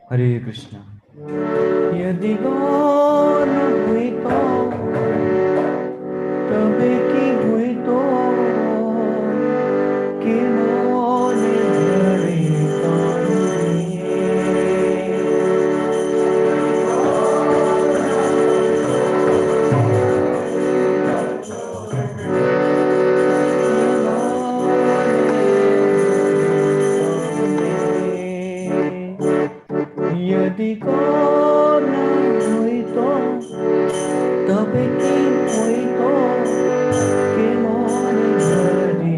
हरे कृष्णा। यदि गौर हुई तो तबे की हुई तो कि मोने धरे यदि गौर हुई तो तबे की हुई तो कि मोने धरे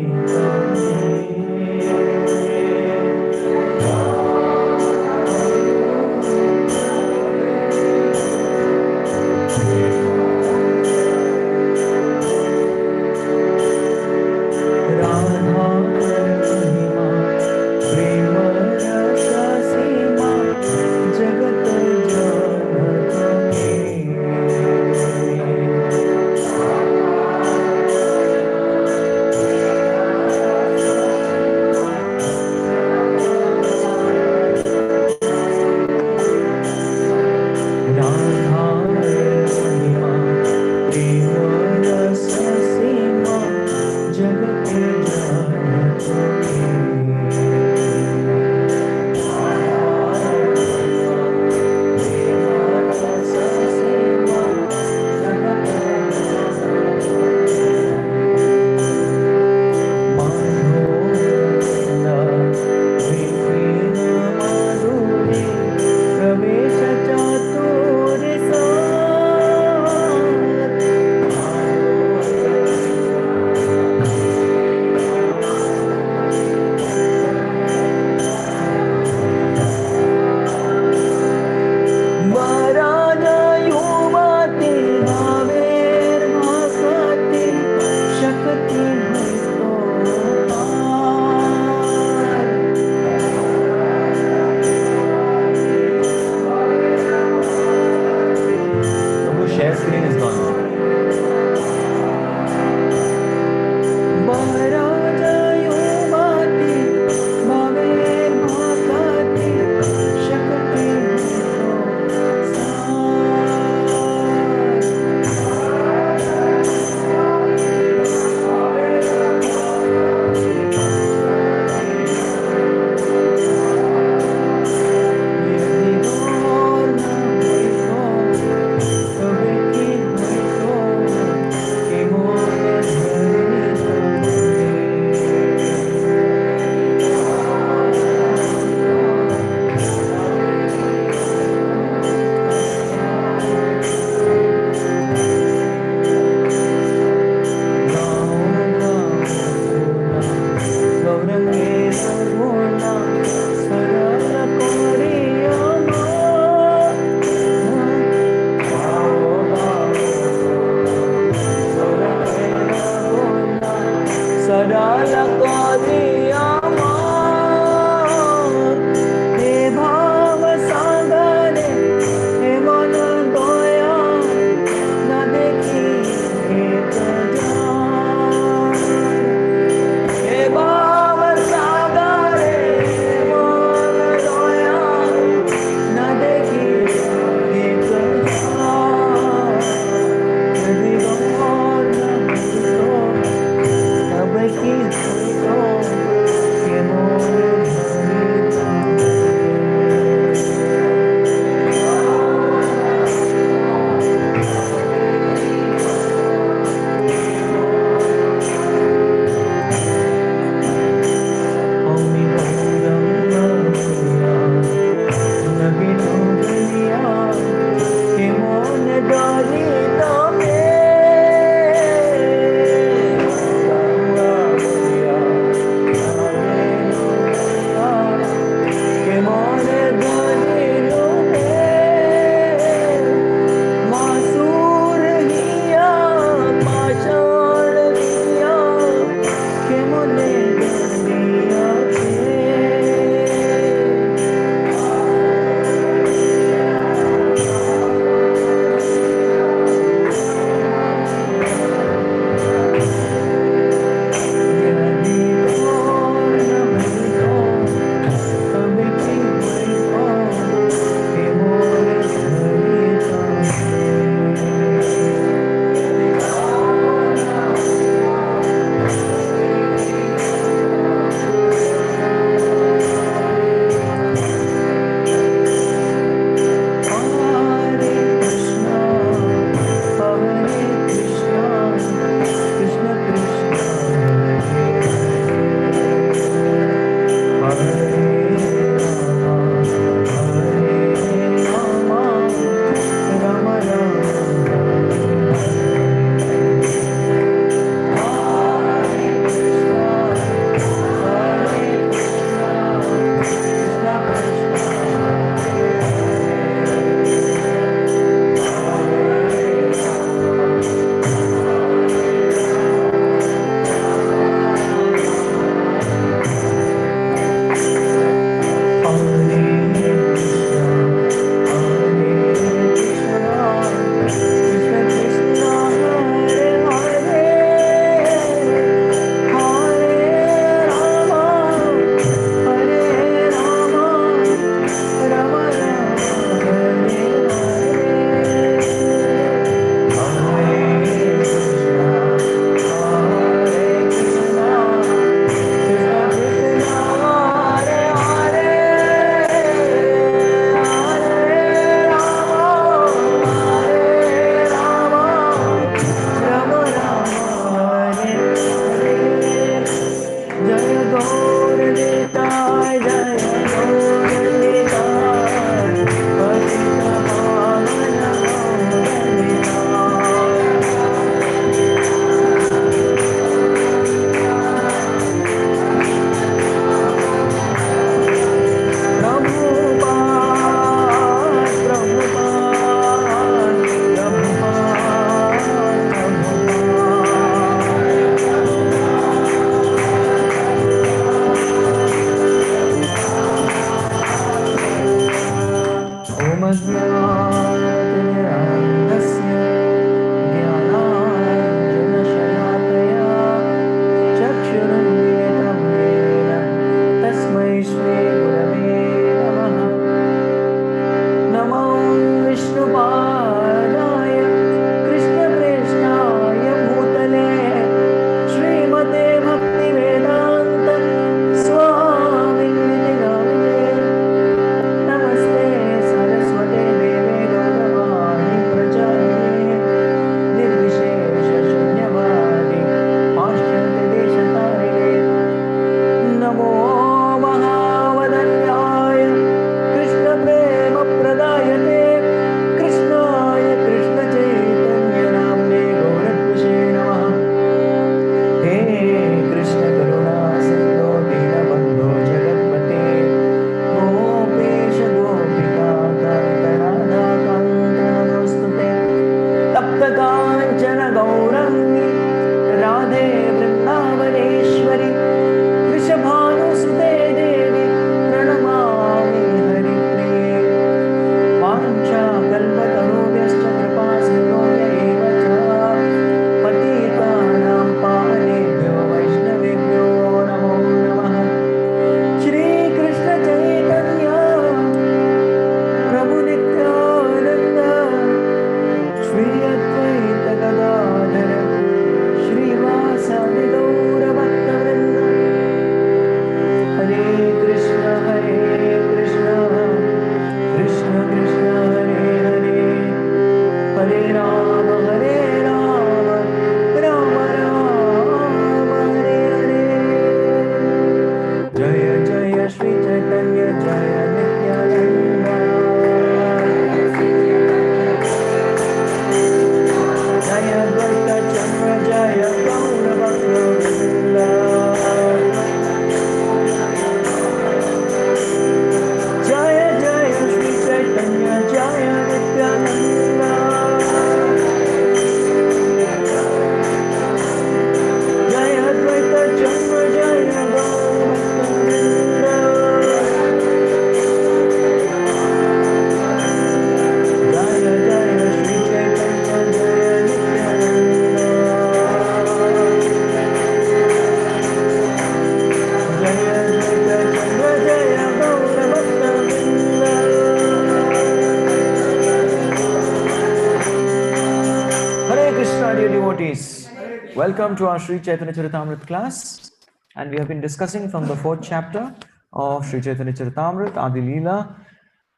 Welcome to our Sri Chaitanya Charitamrta class, and we have been discussing from the 4th chapter of Sri Chaitanya Charitamrta, Aadi Lila,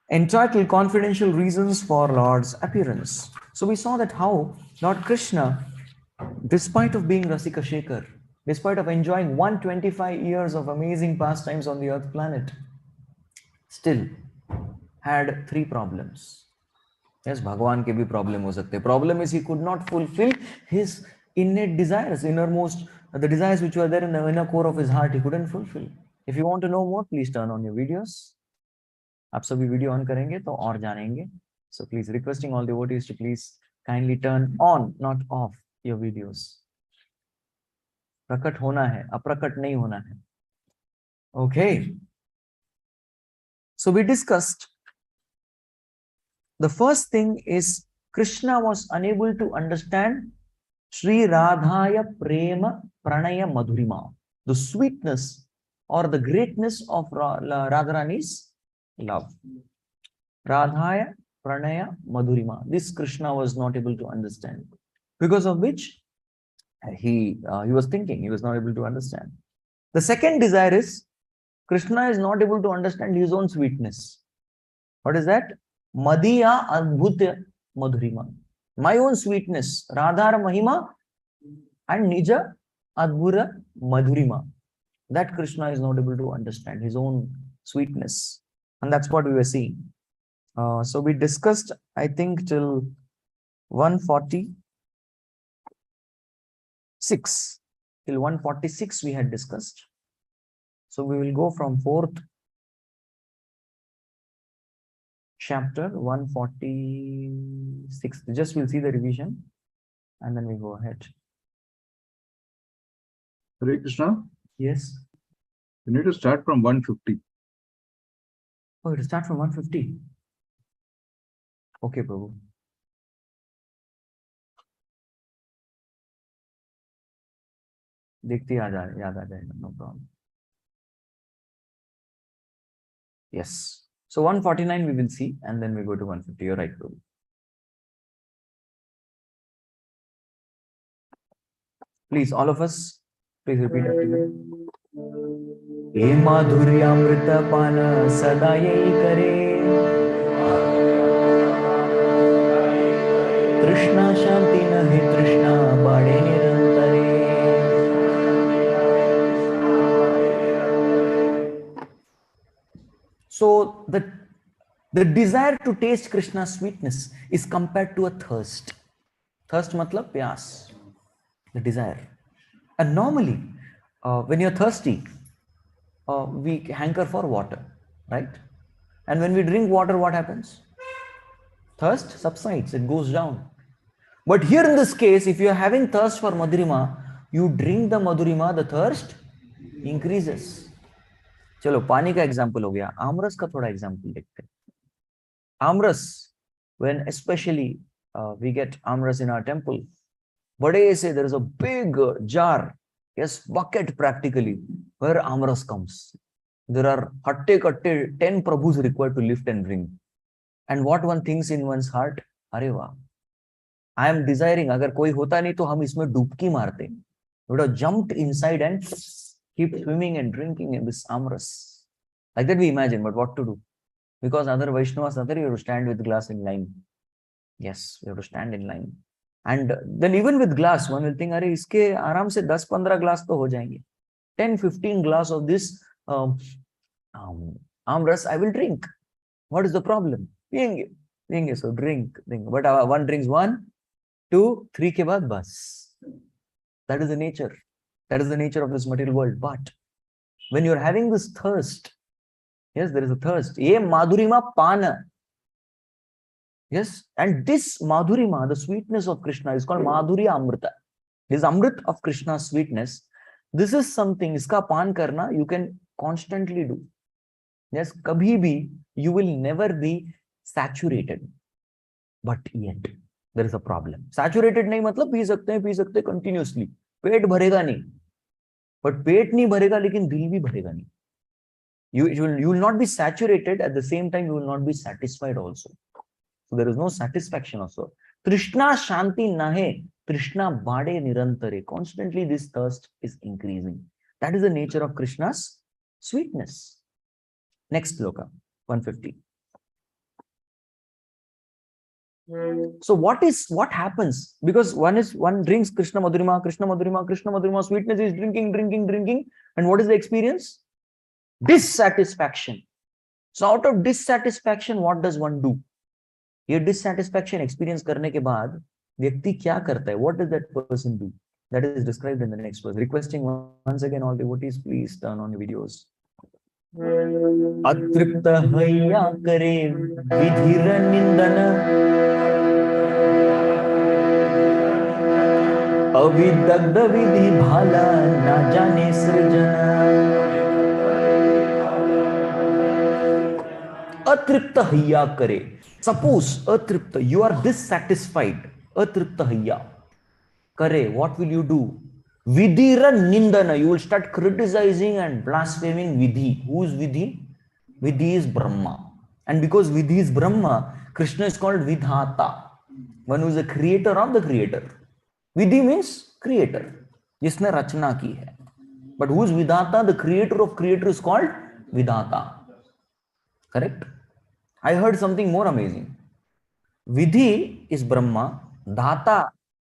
entitled Confidential Reasons for Lord's Appearance. So we saw that how Lord Krishna, despite of being Rasika Shekhar, despite of enjoying 125 years of amazing pastimes on the earth planet, still had 3 problems. Yes, Bhagavan ke bhi problem ho sakte. Problem is he could not fulfill his innate desires, innermost, the desires which were there in the inner core of his heart, he couldn't fulfill. If you want to know more, please turn on your videos. आप सभी video on करेंगे तो और जानेंगे. So please requesting all devotees to please kindly turn on, not off your videos. प्रकट होना है, अप्रकट नहीं होना है. Okay. So we discussed. The first thing is Krishna was unable to understand Sri Radhaya Prema Pranaya Madhurima, the sweetness or the greatness of Radharani's love. Radhaya Pranaya Madhurima. This Krishna was not able to understand, because of which he was thinking, he was not able to understand. The second desire is Krishna is not able to understand his own sweetness. What is that? Madhiya Adbhuta Madhurima. My own sweetness, Radhar Mahima and Nija Adbhura Madhurima. That Krishna is not able to understand his own sweetness. And that's what we were seeing. So we discussed, I think, till 146. Till 146 we had discussed. So we will go from 4th chapter 146. Just we'll see the revision and then we go ahead. Hare Krishna. Yes. You need to start from 150. Oh, to start from 150. Okay, Prabhu. देखते याद आ जाएगा, no problem. Yes. So 149 we will see, and then we go to 150. You're right, Prabhu. Please, all of us, please repeat after me. He madhuryamrita pana sada yahi kare, Trishna shanti nahi Trishna bade nirantare. So the desire to taste Krishna's sweetness is compared to a thirst. Thirst matlab pyas, the desire. And normally, when you're thirsty, we hanker for water, right? And when we drink water, what happens? Thirst subsides, it goes down. But here in this case, if you are having thirst for Madhurima, you drink the Madhurima, the thirst increases. चलो पानी का example हो गया, आमरस का थोड़ा example देखते हैं. Amras, when especially we get amras in our temple, bade se there is a big jar, yes, bucket practically, where amras comes. There are hatte katte 10 prabhus required to lift and bring. And what one thinks in one's heart, अरे वाह, I am desiring, अगर कोई होता नहीं तो हम इसमें डुबकी मारते. Would have jumped inside and keep swimming and drinking in this amras. Like that we imagine, but what to do? Because other Vaishnavas, you have to stand with glass in line. Yes, you have to stand in line. And then even with glass, one will think, अरे इसके आराम से 10-15 glass तो हो जाएंगे. 10-15 glass of this amras I will drink. What is the problem? Pienge. So drink. But one drinks 1, 2, 3 के बाद बस. That is the nature. That is the nature of this material world. But when you're having this thirst, yes, there is a thirst. Ye madhurima pana. Yes, and this madhurima, the sweetness of Krishna, is called madhurya amrita. This amrit of Krishna's sweetness. This is something, iska pan karna, you can constantly do. Yes, kabhi bhi, you will never be saturated. But yet, there is a problem. Saturated nahi matlab P सकते continuously. पेट भरेगा नहीं. But पेट नहीं भरेगा, लेकिन दिल भी भरेगा नहीं. You will not be saturated, at the same time you will not be satisfied also. So there is no satisfaction also. Trishna shanti nahe Krishna Bade Nirantare. Constantly this thirst is increasing. That is the nature of Krishna's sweetness. Next sloka, 150. So what happens? Because one drinks Krishna Madhurima, Krishna Madhurima, Krishna Madhurima, sweetness is drinking. And what is the experience? Dissatisfaction. So out of dissatisfaction, what does one do? ये dissatisfaction experience करने के बाद व्यक्ति क्या करता है? What does that person do? That is described in the next verse. Requesting once again all devotees, please turn on your videos. अतृप्त हैया करे विधिर निंदन अविदग्ध विधि भाला ना जाने सृजन. अतृप्त हैया करे. Suppose atripta, you are dissatisfied. Atripta hayya kare, what will you do? Vidhira nindana, you will start criticizing and blaspheming Vidhi. Who is Vidhi? Vidhi is Brahma. And because Vidhi is Brahma, Krishna is called Vidhata, one who is the creator of the creator. Vidhi means creator, जिसने रचना की है. But who is Vidhata? The creator of creator is called Vidhata. Correct? I heard something more amazing. Vidhi is Brahma, Dhata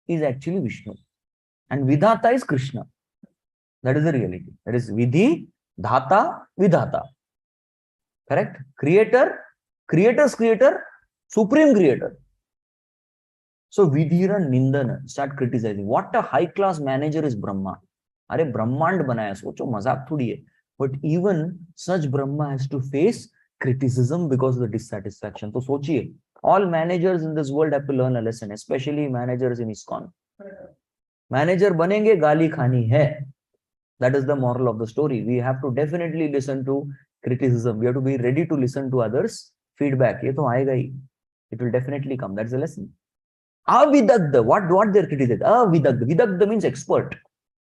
is actually Vishnu, and Vidhata is Krishna. That is the reality. That is Vidhi, Dhata, Vidhata. Correct? Creator, creator's creator, supreme creator. So Vidhira Nindana, start criticizing. What a high class manager is Brahma. अरे ब्रह्मांड बनाया, सोचो मजाक थोड़ी है. But even such Brahma has to face criticism because of the dissatisfaction. तो सोचिए, all managers in this world have to learn a lesson, especially managers in ISKCON. Manager बनेंगे, गाली खानी है. That is the moral of the story. We have to definitely listen to criticism. We have to be ready to listen to others' feedback. ये तो आएगा ही. It will definitely come. That's the lesson. Avidagda, what they're criticizing? Avidagda. Vidagda means expert,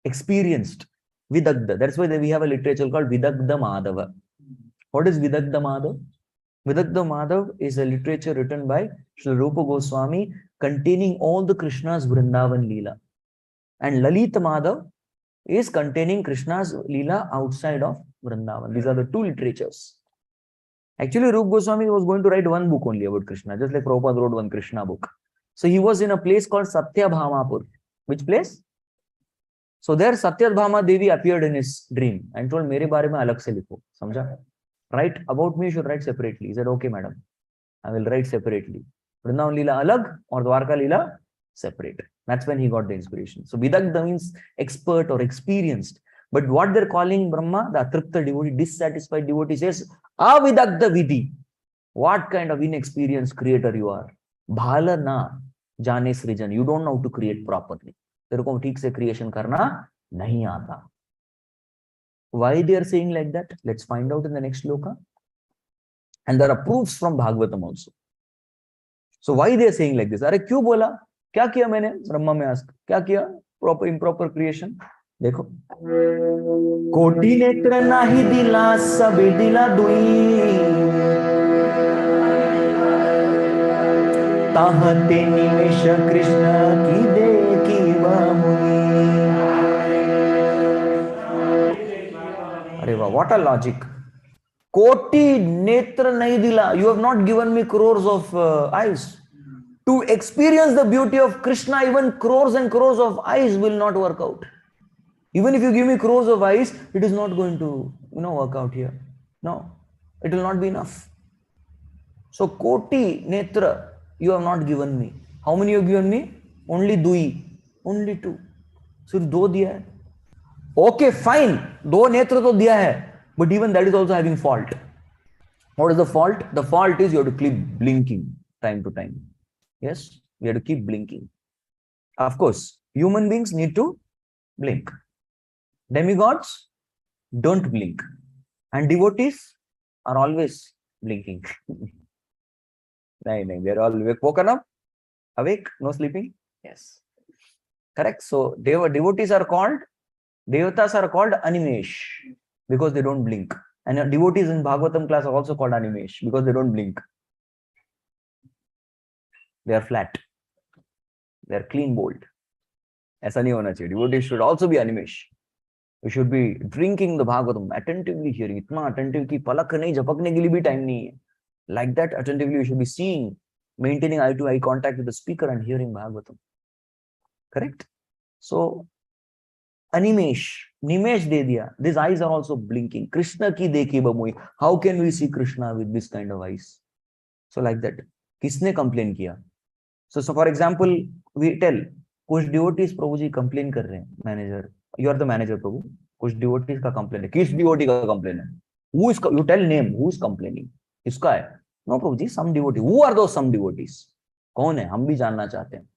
experienced. Vidagda. That's why we have a literature called Vidagda Madhava. What is Vidagda Madhav? Vidagda Madhav is a literature written by Srila Rupa Goswami containing all the Krishna's Vrindavan Lila. And Lalita Madhav is containing Krishna's Lila outside of Vrindavan. These are the two literatures. Actually, Rupa Goswami was going to write one book only about Krishna, just like Prabhupada wrote one Krishna book. So he was in a place called Satyabhamapur. Which place? So there Satyabhama Devi appeared in his dream and told, "Mere bare mein alag se likho." Samjha? Write about me, you should write separately. He said, "Okay, madam, I will write separately. Vrindavan Lila alag or Dwarka Lila separate." That's when he got the inspiration. So Vidagda means expert or experienced. But what they're calling Brahma, the Atripta devotee, dissatisfied devotee says, Avidagda Vidhi. What kind of inexperienced creator you are? Bhala na jane srijan. You don't know how to create properly. तेरे को ठीक से creation करना नहीं आता. Why they are saying like that? Let's find out in the next sloka. And there are proofs from Bhagavatam also. So why they are saying like this? अरे क्यों बोला? क्या किया मैंने? ब्रह्मा में ask. क्या किया? Proper improper creation. देखो. कोटि नेत्र नाही दिला सबे दिला दुई. ताहते निमेष कृष्ण की देखी बामुनी. अरे वाह, what a logic. Koti netra nahi dila. You have not given me crores of eyes. To experience the beauty of Krishna, even crores and crores of eyes will not work out. Even if you give me crores of eyes, it is not going to, work out here. No, it will not be enough. So Koti netra, you have not given me. How many you have given me? Only dui. Only two. सिर्फ दो दिया है. Okay, fine. दो नेत्र तो दिया है. But even that is also having fault. What is the fault? The fault is you have to keep blinking time to time. Yes, we have to keep blinking. Of course, human beings need to blink. Demigods don't blink. And devotees are always blinking. They are all woken up, awake, no sleeping. Yes. Correct. So devotees are called, devatas are called animesh because they don't blink. And devotees in Bhagavatam class are also called animesh because they don't blink. They are flat. They are clean bowled. ऐसा नहीं होना चाहिए. Devotees should also be animesh. We should be drinking the Bhagavatam, attentively hearing. इतना attentive कि पलक नहीं झपकने के लिए भी time नहीं है. Like that, attentively we should be seeing, maintaining eye to eye contact with the speaker and hearing Bhagavatam. Correct? So, animesh, nimesh de diya. These eyes are also blinking. Krishna ki dekhi bamoi. How can we see Krishna with this kind of eyes? So like that. किसने complain किया? So for example, we tell कुछ devotees प्रभु जी complain कर रहे हैं, manager. You are the manager प्रभु. कुछ devotees का complain है. किस devotee का complain है? Who is? You tell name. Who is complaining? किसका है? No Prabhu ji, some devotee. Who are those some devotees? कौन है? हम भी जानना चाहते हैं.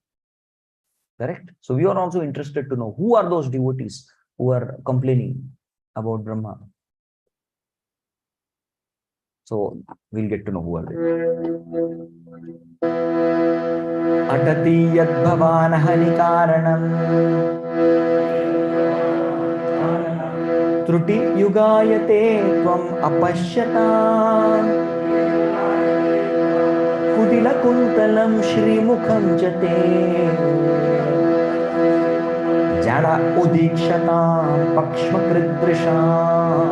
Correct? So we are also interested to know who are those devotees who are complaining about Brahma. So we'll get to know who are they. Atati yad bhavan hani karanam truti yugayate tvam apashyatam kudila kuntalam shri mukham jate jada udikshatam pakshma kridrisham.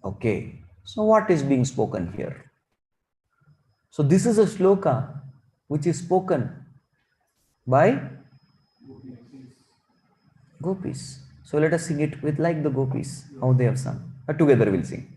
Okay, so what is being spoken here? So this is a shloka which is spoken by gopis. So let us sing it with like the gopis, how they have sung. Together we'll sing.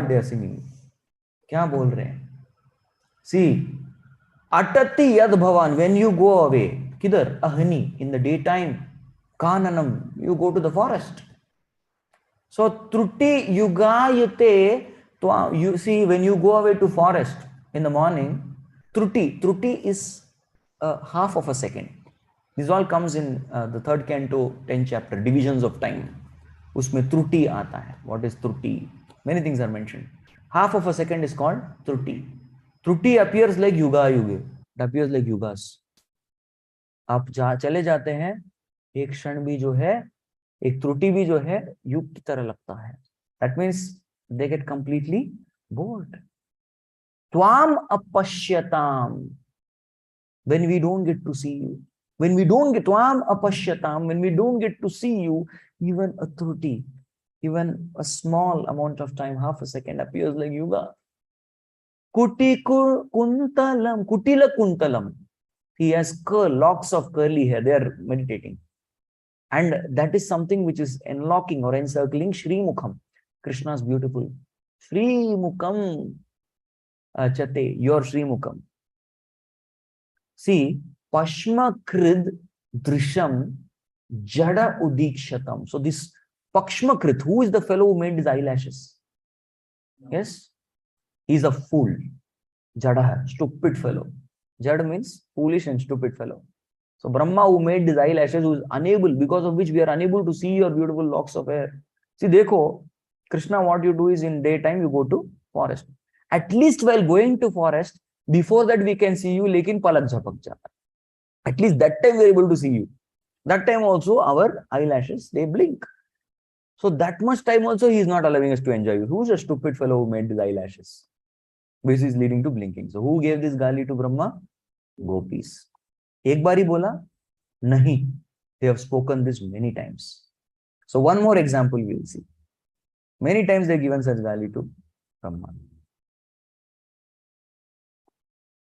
They are singing. क्या बोल रहे हैं? See, atati yad bhavan, when you go away, kidhar? Ahani, in the daytime. Kananam, you go to the forest. So truti yugayate, you see, when you go away to forest in the morning, truti is half of a second. This all comes in the 3rd canto, 10th chapter, divisions of time. Usme truti aata hai. What is truti? Many things are mentioned. Half of a second is called truti. Truti appears like yuga yuge. It appears like yugas. आप चले जाते हैं, एक क्षण भी जो है, एक त्रुटि भी जो है, युग की तरह लगता है. That means they get completely bored. Tvam apashyatam. When we don't get to see you. When we don't get tvam apashyatam, when we don't get to see you, even a truti, even a small amount of time, half a second, appears like yuga. Kutila kuntalam. He has locks of curly hair. They are meditating. And that is something which is enlocking or encircling Shri Mukham. Krishna's beautiful. Shri Mukham Chate, your Shri Mukham. See, Pashma Krid Drisham Jada Udikshatam. So this Pakshmakrit, who is the fellow who made his eyelashes? Yes? He is a fool. Jada, stupid fellow. Jada means foolish and stupid fellow. So Brahma, who made his eyelashes, who is unable, because of which we are unable to see your beautiful locks of hair. See, dekho, Krishna, what you do is in daytime, you go to forest. At least while going to forest, before that we can see you, lekin palak jhapak jata. At least that time we are able to see you. That time also our eyelashes, they blink. So that much time also he is not allowing us to enjoy you. Who's a stupid fellow who made his eyelashes? Which is leading to blinking. So who gave this gali to Brahma? Gopis. Ek bari bola? Nahi. They have spoken this many times. So one more example we will see. Many times they have given such gali to Brahma.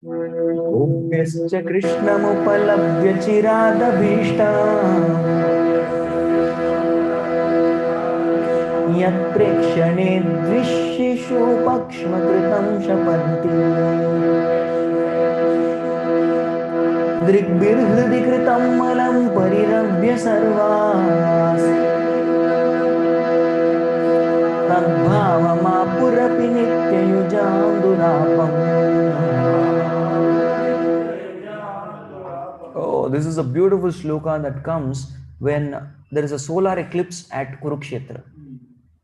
Gopyascha Krishnam upalabhya chiradabhishtam Yat prekshane dvishishu pakshmakritam shapanti Drigbirhridi kritam malam parirabhya sarvas Madbhavamapurapi nityayujam durapam. Oh, this is a beautiful shloka that comes when there is a solar eclipse at Kurukshetra.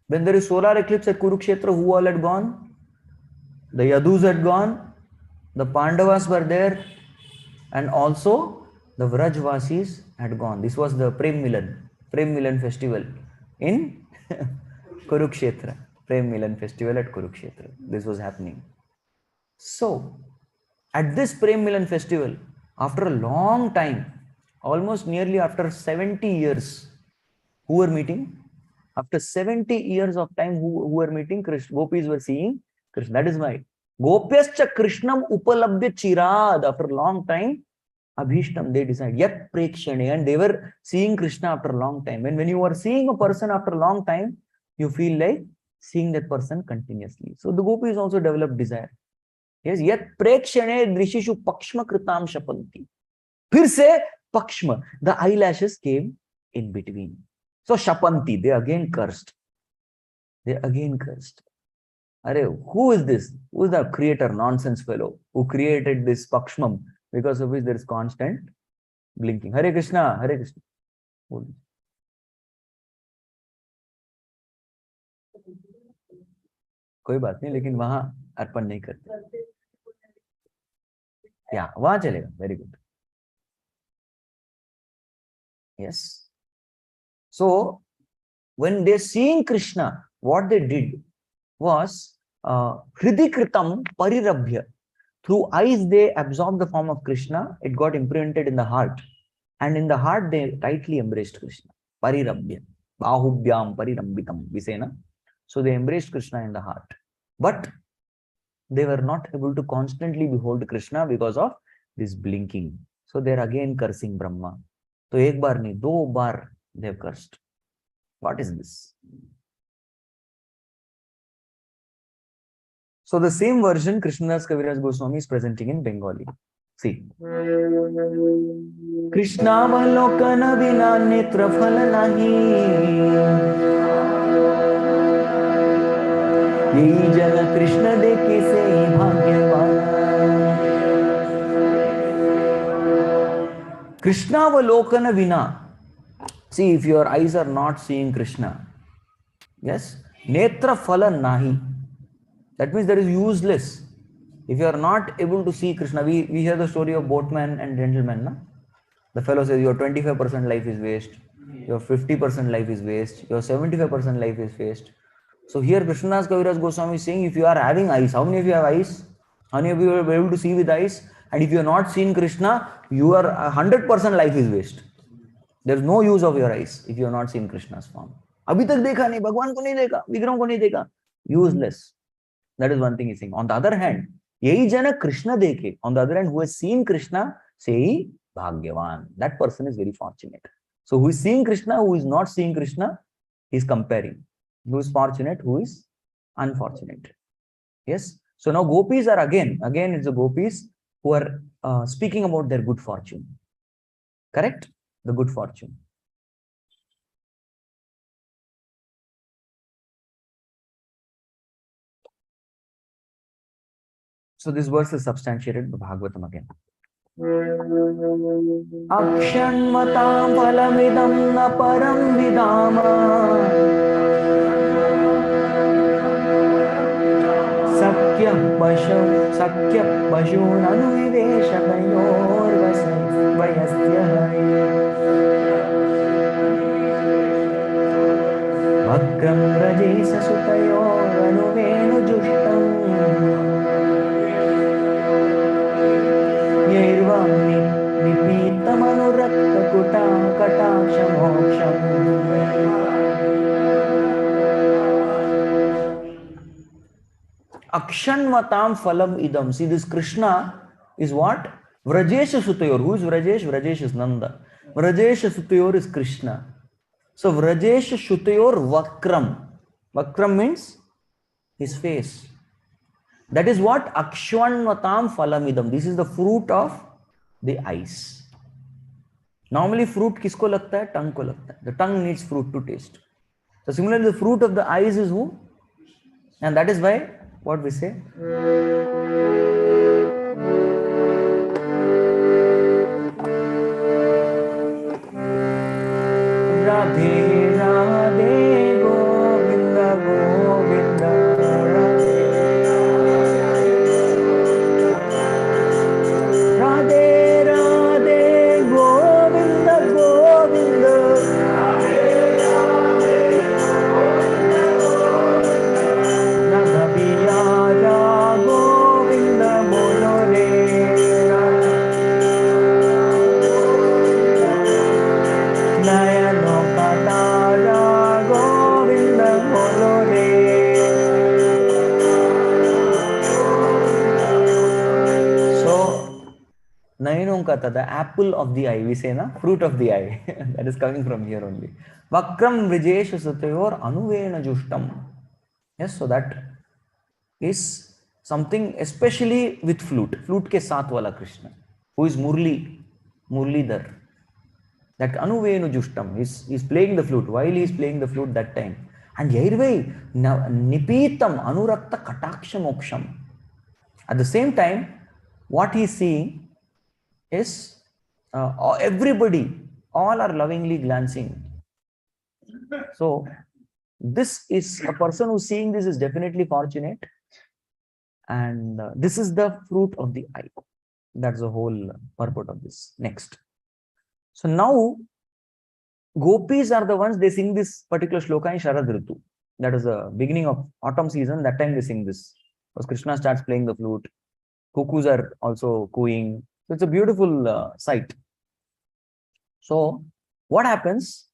When there is solar eclipse at Kurukshetra, who all had gone? The Yadus had gone, the Pandavas were there, and also the Vrajvasis had gone. This was the Prem Milan festival in Kurukshetra. Prem Milan festival at Kurukshetra. This was happening. So, at this Prem Milan festival, after a long time, almost nearly after 70 years, who were meeting? After 70 years of time, who were meeting? Krishna. Gopis were seeing Krishna. That is why. Gopyascha Krishnam upalabdya chirad. After a long time, Abhishtam, they decide. Yat prekshane. And they were seeing Krishna after a long time. And when you are seeing a person after a long time, you feel like seeing that person continuously. So the Gopis also developed desire. Yes, yat prekshane drishishu pakshma kritam shapanti. Phir se pakshma. The eyelashes came in between. So shapanti, they again cursed. Are, who is this? Who is the creator, nonsense fellow, who created this pakshmam, because of which there is constant blinking? Hare Krishna, Hare Krishna. कोई बात नहीं, लेकिन वहां अर्पण नहीं करते. या वहां चलेगा. Very good. Yes. So, when they seeing Krishna, what they did was Hridikritam Parirabhya. Through eyes, they absorbed the form of Krishna. It got imprinted in the heart. And in the heart, they tightly embraced Krishna. Parirabhya. Bahubhyam Parirambitam. We say, na? So they embraced Krishna in the heart. But they were not able to constantly behold Krishna because of this blinking. So they are again cursing Brahma. So ek bar nahi, do bar they have cursed. What is this? So the same version Krishnadas Kaviraj Goswami is presenting in Bengali. See. Krishna Valokana Vina Netra Phala Nahi. Yehi jana Krishna dekhe se bhagyavan. Krishna Valokana Vina. See, if your eyes are not seeing Krishna, yes, Netra Phala Nahi. That means that is useless. If you are not able to see Krishna, we hear the story of boatman and gentleman. Na? The fellow says your 25% life is waste, your 50% life is waste, your 75% life is waste. So here Krishnadas Kaviraj Goswami is saying, if you are having eyes, how many of you have eyes? How many of you are able to see with eyes? And if you are not seeing Krishna, your 100% life is waste. There is no use of your eyes if you are not seeing Krishna's form. Abhi tak dekha nahi, Bhagwan ko nahi dekha, Vigram ko nahi dekha. Useless. That is one thing he's saying. On the other hand, yehi jana Krishna dekhe. On the other hand, who has seen Krishna, say Bhagyavan. That person is very fortunate. So who is seeing Krishna, who is not seeing Krishna, he is comparing. Who is fortunate, who is unfortunate. Yes. So now gopis are again it's the gopis who are speaking about their good fortune. Correct? The good fortune. So this verse is substantiated by Bhagavatam again. Akshanmatam phalamidam na param vidama sakya pashun anuviveshakayor vayasyahai vakram rajesa sutayor anuvenu jushtam Akshanvatam phalam idam. See, this Krishna is what? Vrajesha Sutayor. Who is Vrajesh? Vrajesh is Nanda. Vrajesha Sutayor is Krishna. So Vrajesha Sutayor Vakram. Vakram means his face. That is what? Akshwanvatam phalam idam. This is the fruit of the eyes. Normally fruit kisko lagta hai? Tongue ko lagta hai. The tongue needs fruit to taste. So similarly the fruit of the eyes is who? And that is why what we say, Radhe Radhe Govinda Govinda Radhe Radhe Govinda Govinda Radha Piya Govinda Bolo Re Nayano Katara Govinda Bolo Re. So Nayanonka, the apple of the eye, we say na, fruit of the eye. That is coming from here only. Vakram Vrijesha Sutayor Anuvena Jushtam. Yes, so that is something especially with flute. Flute ke saath wala Krishna, who is Murlidhar. That Anuvenu Jushtam, he's playing the flute. While he is playing the flute that time. And Yairvai Nipitam Anurakta Kataksha Moksham. At the same time, what he is seeing is everybody, all are lovingly glancing. So this is a person who's seeing this is definitely fortunate, and this is the fruit of the eye. That's the whole purport of this. Next. So now gopis are the ones, they sing this particular shloka in Sharad Ritu. That is the beginning of autumn season. That time they sing this, because Krishna starts playing the flute. Cuckoos are also cooing. So it's a beautiful sight. So what happens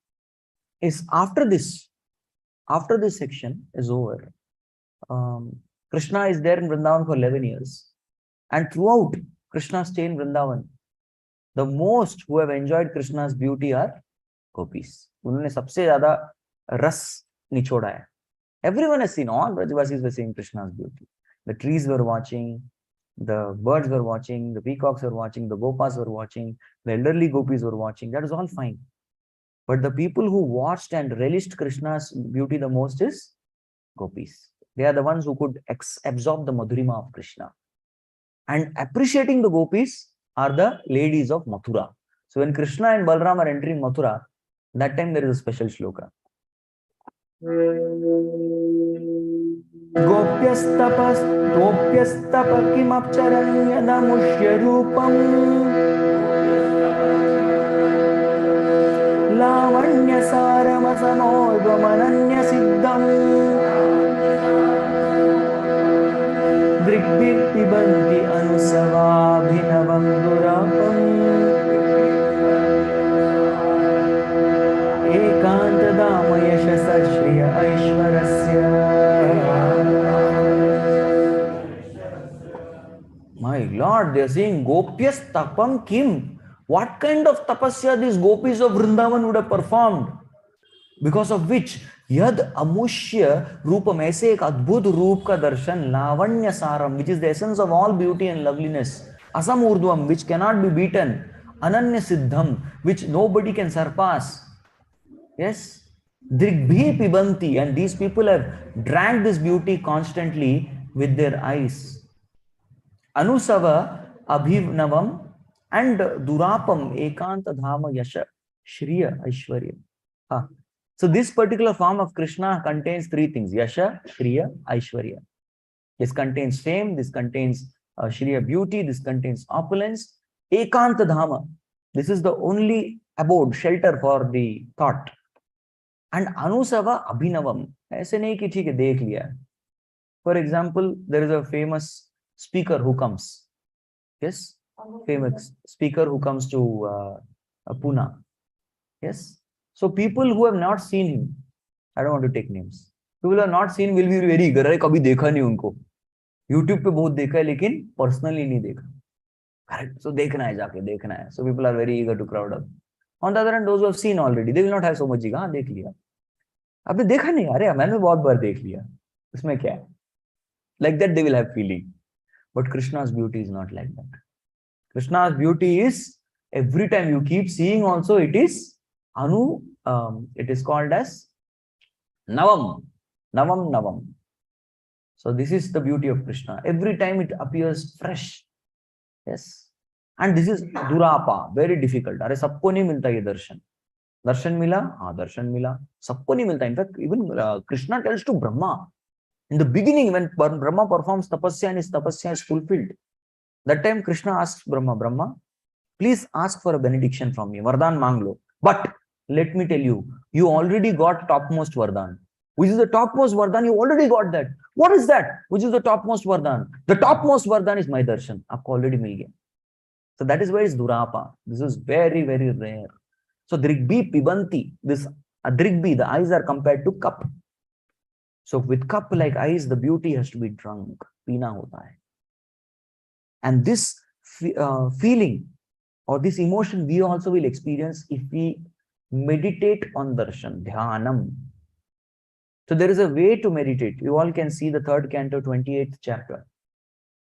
is after this section is over, Krishna is there in Vrindavan for 11 years. And throughout Krishna's stay in Vrindavan, the most who have enjoyed Krishna's beauty are gopis. उन्होंने सबसे ज़्यादा रस निचोड़ा है. Everyone has seen, all Brajvasis were seeing Krishna's beauty. The trees were watching, the birds were watching, the peacocks were watching, the gopas were watching, the elderly gopis were watching. That is all fine. But the people who watched and relished Krishna's beauty the most is gopis. They are the ones who could absorb the madhurima of Krishna. And appreciating the gopis are the ladies of Mathura. So when Krishna and Balram are entering Mathura, that time there is a special shloka. Gopyastapa kimapcharanyadamushya rupam lavanya saramasamodvamananya siddham drigbhir pibanti anusavabhinavam durapam ekantadama yashasa shriya aishwarasya. My Lord, they are saying Gopyas tapam kim. What kind of tapasya these gopis of Vrindavan would have performed? Because of which Yad Amushya Rupam, aise ek adbhut roop ka darshan, Lavanya Saram, which is the essence of all beauty and loveliness, Asam Urdhvam, which cannot be beaten, Ananya Siddham, which nobody can surpass. Yes, Drigbhi Pibanti, and these people have drank this beauty constantly with their eyes. Anusava Abhinavam and Durapam Ekanta Dhama Yasha Shriya Aishwarya. So this particular form of Krishna contains three things: Yasha, Shriya, Aishwarya. This contains fame, this contains Shriya beauty, this contains opulence. Ekanta Dhama, this is the only abode, shelter for the thought. And Anusava Abhinavam, ऐसे नहीं कि ठीक है देख लिया. For example, there is a famous speaker who comes. Yes, famous speaker who comes to Pune. Yes. So people who have not seen him, I don't want to take names. People who have not seen will be very eager. अरे कभी देखा नहीं उनको. YouTube पे बहुत देखा है लेकिन personally नहीं देखा. Correct. So देखना है जाके देखना है. So people are very eager to crowd up. On the other hand, those who have seen already, they will not have so much. हाँ देख लिया. आपने देखा नहीं? अरे मैंने बहुत बार देख लिया. इसमें क्या है? Like that they will have feeling. But Krishna's beauty is not like that. Krishna's beauty is every time you keep seeing also it is it is called as Navam. So this is the beauty of Krishna. Every time it appears fresh. Yes. And this is durapa, very difficult. अरे सबको नहीं मिलता ये दर्शन. दर्शन मिला, हाँ दर्शन मिला. सबको नहीं मिलता. In fact, even Krishna tells to Brahma in the beginning when Brahma performs tapasya and his tapasya is fulfilled. That time Krishna asks Brahma, Brahma, please ask for a benediction from me. Vardhan mang lo. But let me tell you, you already got topmost Vardhan. Which is the topmost Vardhan? You already got that. What is that? Which is the topmost Vardhan? The topmost Vardhan is my darshan. Aapko already mil gaya. So that is why it's durapa. This is very, very rare. So drigbi pibanti. This drigbi, the eyes are compared to cup. So with cup like eyes, the beauty has to be drunk. Pina hota hai. And this feeling or this emotion we also will experience if we meditate on darshan, dhyanam. So there is a way to meditate. You all can see the 3rd canto, 28th chapter.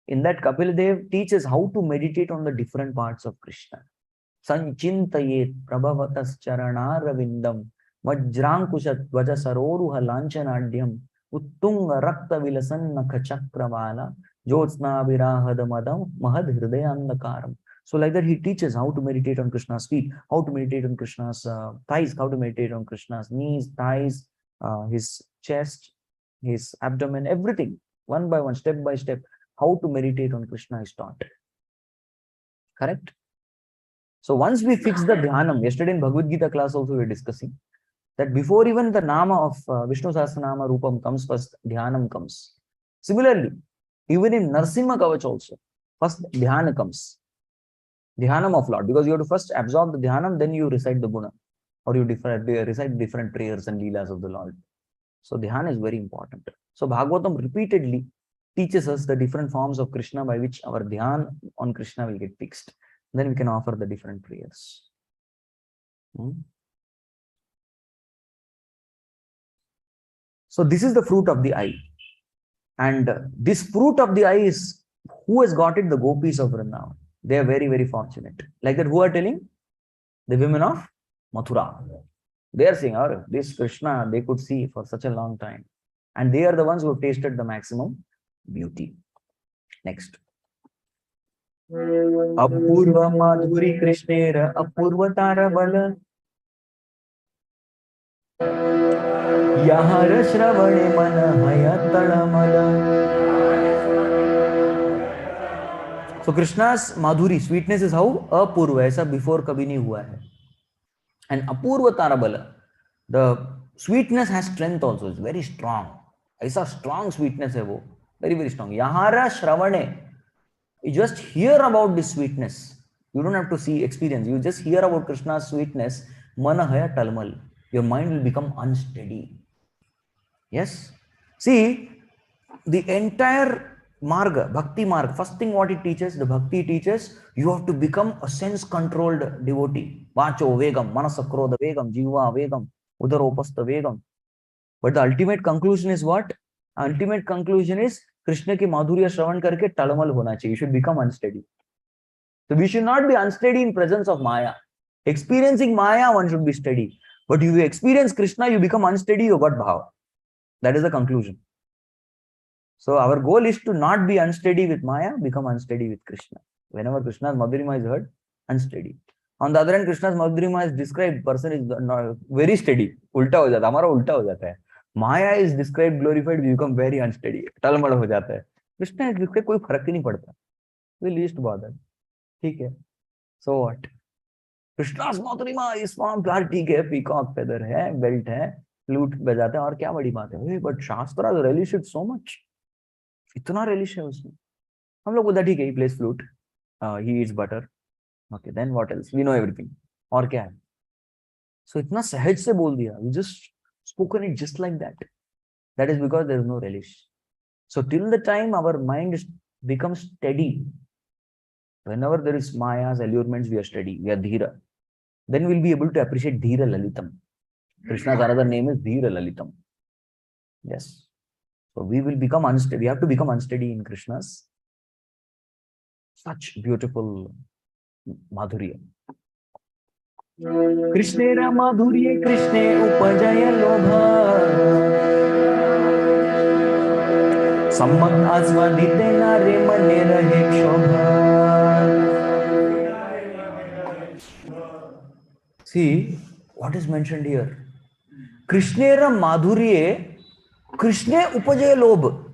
In that, Kapil Dev teaches how to meditate on the different parts of Krishna. Sanchintayet prabhavatas charanaravindam vajrankushat vaja saroruha lanchanadhyam uttunga rakta vilasanna chakravala jyotsna virahadamadam mahad hridayandakaram. So like that he teaches how to meditate on Krishna's feet, how to meditate on Krishna's thighs, how to meditate on Krishna's knees, thighs, his chest, his abdomen, everything, one by one, step by step, how to meditate on Krishna is taught. Correct? So once we fix the dhyanam, yesterday in Bhagavad Gita class also we were discussing that before even the nama of Vishnu Sahasranama Rupam comes, first dhyanam comes. Similarly, even in Narsimha Kavach also, first dhyana comes. Dhyanam of Lord, because you have to first absorb the dhyanam, then you recite the guna, or you recite different prayers and leelas of the Lord. So dhyana is very important. So Bhagavatam repeatedly teaches us the different forms of Krishna by which our dhyan on Krishna will get fixed. Then we can offer the different prayers. So this is the fruit of the eye. And this fruit of the eye is, who has got it? The gopis of Vrindavan. They are very, very fortunate. Like that, who are telling? The women of Mathura. They are saying, oh, this Krishna, they could see for such a long time. And they are the ones who have tasted the maximum beauty. Next. Apurva Madhuri Krishnera Apurva Taravala Yahara Shravane Mana Hayatalamala. So Krishna's Madhuri, sweetness is how? Apurva, aisa before kabhi nahi hua hai. And Apurva Tarabala, the sweetness has strength also, it's very strong. Aisa strong sweetness hai wo, very, very strong. Yahara Shravane, you just hear about this sweetness. You don't have to see, experience. You just hear about Krishna's sweetness. Mana haya talmal. Your mind will become unsteady. Yes. See, the entire Marga, Bhakti Marga, first thing what it teaches, the Bhakti teaches, you have to become a sense-controlled devotee. Vacho vegam, manasakrodha vegam, jiva vegam, udaropastha vegam. But the ultimate conclusion is what? Ultimate conclusion is, Krishna ki madhurya shravan karke talamal hona chahiye. You should become unsteady. So we should not be unsteady in presence of Maya. Experiencing Maya, one should be steady. But if you experience Krishna, you become unsteady, you got bhava. That is the conclusion. So our goal is to not be unsteady with Maya, become unsteady with Krishna. Whenever Krishna's Madhurima is heard, unsteady. On the other hand, Krishna's Madhurima is described, person is not very steady. Ulta ho jata, hamara ulta ho jata hai. Maya is described, glorified, we become very unsteady. Talmal ho jata hai. Krishna is described, koi farak hi nahi padta. We least bothered. ठीक है. So what? Krishna's Madhurima is formed, यार ठीक है, peacock feather है, belt है, flute बजाते हैं और क्या बड़ी बात है? But Shastra relish it so much. इतना relish है उसमें. हम लोग बोलते ठीक है, he plays flute, he eats butter. Okay, then what else? We know everything. और क्या है? So इतना सहज से बोल दिया. We just spoken it just like that. That is because there is no relish. So till the time our mind becomes steady, whenever there is Maya's allurements, we are steady, we are Dhira. Then we'll be able to appreciate Dhira Lalitam. Krishna's another name is Dhira Lalitam. Yes. So we will become unsteady. We have to become unsteady in Krishna's such beautiful Madhurya. Krishnera Madhurya Krishne Upajaya Lobha सम्यक आस्वादिते नारे मने रहे क्षोभा. See what is mentioned here. Krishnera madhurye, Krishna upajaye lobh.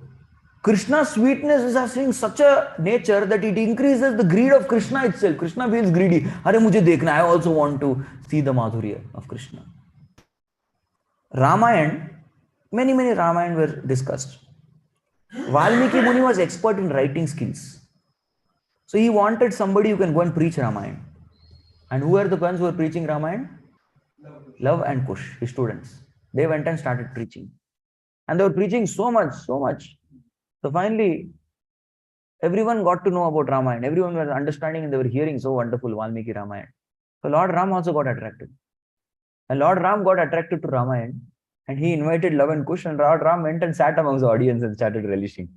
Krishna's sweetness is having such a nature that it increases the greed of Krishna itself. Krishna feels greedy. Arey mujhe dekhna, I also want to see the madhurya of Krishna. Ramayana, many Ramayana were discussed. Valmiki Muni was expert in writing skills. So he wanted somebody who can go and preach Ramayana. And who are the ones who are preaching Ramayana? Love and Kush, his students. They went and started preaching. And they were preaching so much. So finally, everyone got to know about Ramayana. Everyone was understanding and they were hearing so wonderful Valmiki Ramayana. So Lord Ram also got attracted. And Lord Ram got attracted to Ramayana. And he invited Love and Kush, and Lord Ram went and sat amongst the audience and started relishing.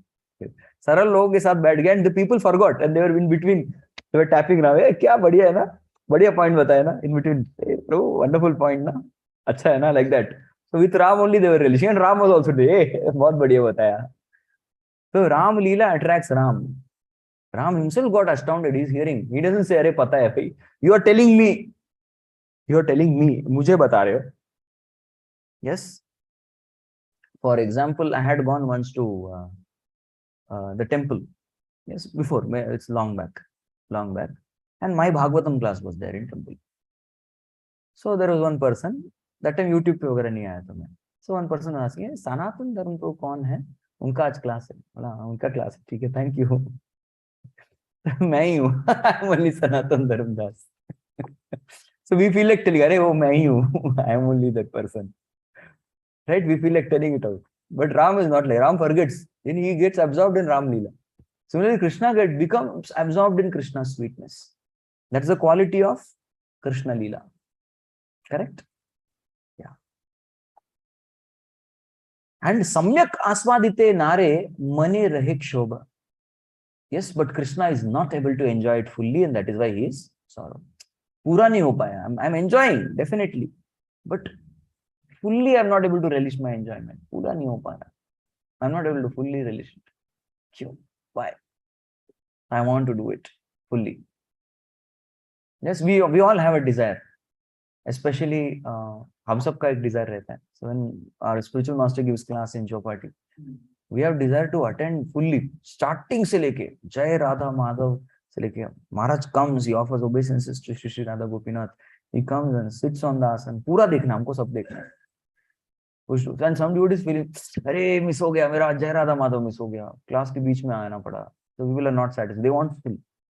Saral log ke saath baith gaye, and the people forgot, and they were in between. They were tapping Ram. Hey, kya badhiya hai na? Badhiya point bataya na? In between. Hey, bro, wonderful point na? Acha hai na? Like that. So with Ram only they were relishing, and Ram was also there. Hey, bahut badhiya bataya. So Ram Lila attracts Ram. Ram himself got astounded. He's hearing. He doesn't say, "Arey pata hai bhai. You are telling me. You are telling me. Mujhe bata rahe ho." Yes. For example, I had gone once to the temple. Yes, before, it's long back. And my Bhagavatam class was there in temple. So there was one person, that time YouTube पे वगैरह नहीं आया था मैं. So one person was asking, सनातन धर्म तो कौन है? उनका आज क्लास है. बोला उनका क्लास है, ठीक है, थैंक यू. मैं ही हूँ. I'm only Sanatan Dharmdas. So we feel like telling, अरे वो मैं ही हूँ. I am only that person. Right? We feel like telling it out. But Ram is not like. Ram forgets. Then he gets absorbed in Ram Lila. Similarly, Krishna becomes absorbed in Krishna's sweetness. That's the quality of Krishna Lila. Correct? Yeah. And samyak aswadite nare mane rahe kshobha. Yes, but Krishna is not able to enjoy it fully, and that is why he is sorrow. Pura nahi ho paya. I'm enjoying, definitely. But fully I'm not able to relish my enjoyment. Pura nahi ho paya. I'm not able to fully relish it. Kyun? Why? I want to do it fully. Yes, we all have a desire. Especially, हम सबका एक desire रहता है. So when our spiritual master gives class in Chowpatty, we have desire to attend fully, starting से लेके Jai Radha Madhav से लेके Maharaj comes, he offers obeisances to Shri Radha Gopinath. He comes and sits on the asana. पूरा देखना, हमको सब देखना है. And some devotees feeling, अरे miss हो गया मेरा Jai Radha Madhav miss हो गया, class के बीच में आना पड़ा. So people are not satisfied. They want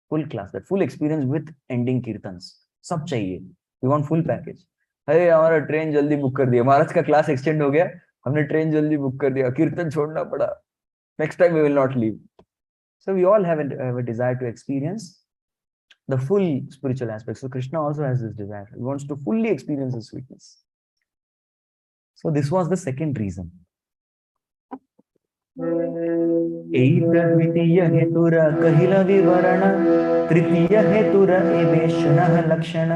full class, that full experience with ending kirtans. सब चाहिए. We want full package. अरे हमारा ट्रेन जल्दी बुक कर दिया, महाराज का क्लास एक्सटेंड हो गया, हमने ट्रेन जल्दी बुक कर दिया, कीर्तन छोड़ना पड़ा. Next time we will not leave. So we all have a desire to experience the full spiritual aspect. So Krishna also has this desire. He wants to fully experience his sweetness. So this was the second reason. द्वितीय हेतुर कहिला विवरण तृतीय हेतुर एवेशनः लक्षण.